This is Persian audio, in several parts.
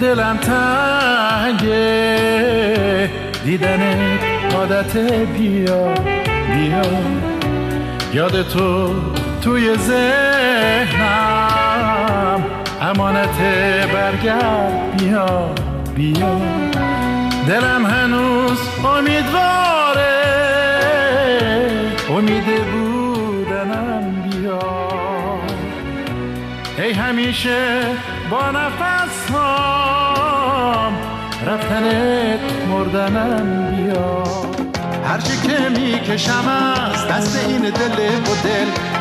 دلم تنگه دیدن عادت بیا یاد تو توی ذهنم امانت برگرد بیا دلم هنوز امیدواره امید بودنم بیا ای همیشه با نفس رفتنت مردنم بیا هرچی که میکشم از دست این دل و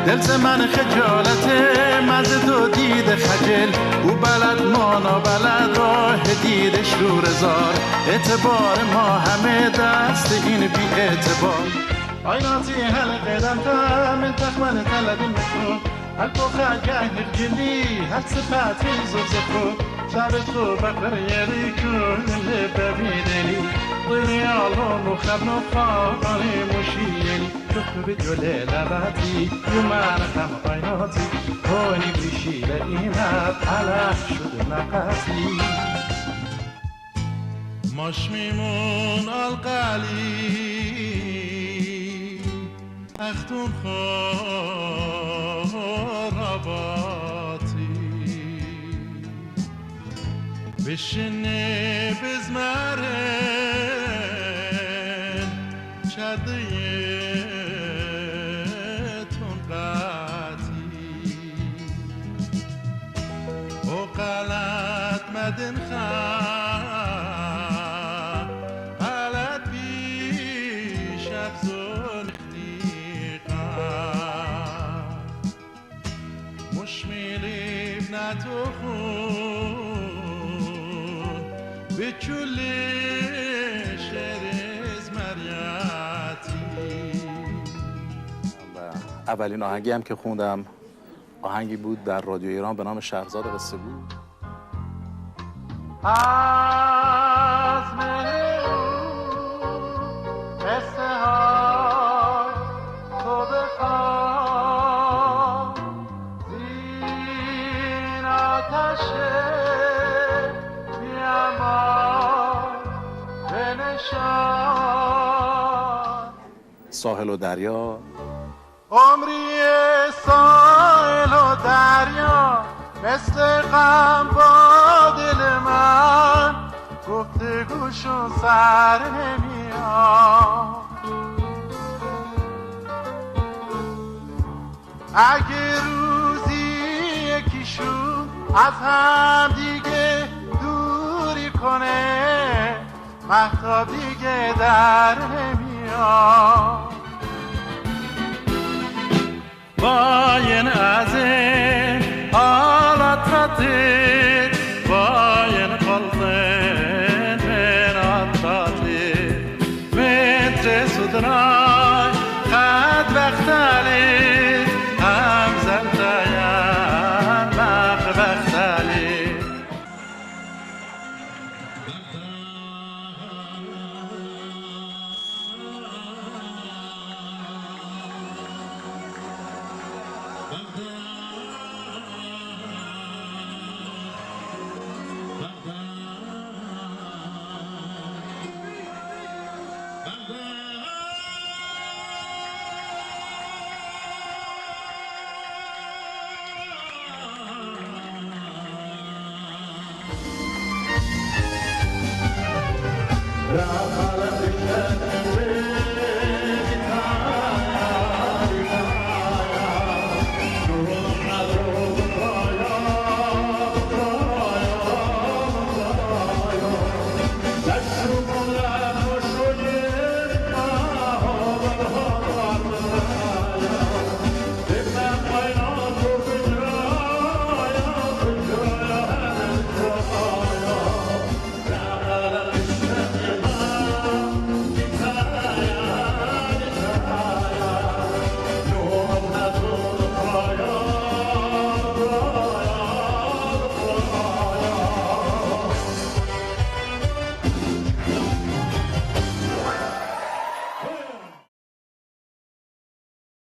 دل ز من خجالته مزه تو دید خجل او بلد ما نابلد راه دیدش رو رزار اعتبار ما همه دست این بی اعتبار آیناتی هل قدم تا من تخمن تلدیم تو البخ جهنر جلی هل سپاتی زوزفو شعب تو بقر یری کن ببینی ضیلی آلون و خبن و خانه مشیلی تو به جله لبتی یومن خم آیناتی هونی بیشی لئیمت علف شد نقصی مش میمون القلی اختون خراباتی بشینه بزمرن چدیتون قاتی و قلت مدن خان قلت بیش افزون اختیقان مش میلیب نتو خون به چوله شرز مریاتی. اولین آهنگی هم که خوندم آهنگی بود در رادیو ایران به نام شهرزاد قصه بود. از مهر قصه ها تو بخواه زین آتش ساحل و دریا عمری ساحل و دریا مثل غم با دل من گفتگوشون سر نمیاد اگه روزی یکیشون از هم دیگه دوری کنه مهتاب دیگه در نمیاد باین از این حالت ردید باین قلبین من اتاتید متر سودنای خد وقتالی هم زندایم مخ وقتالی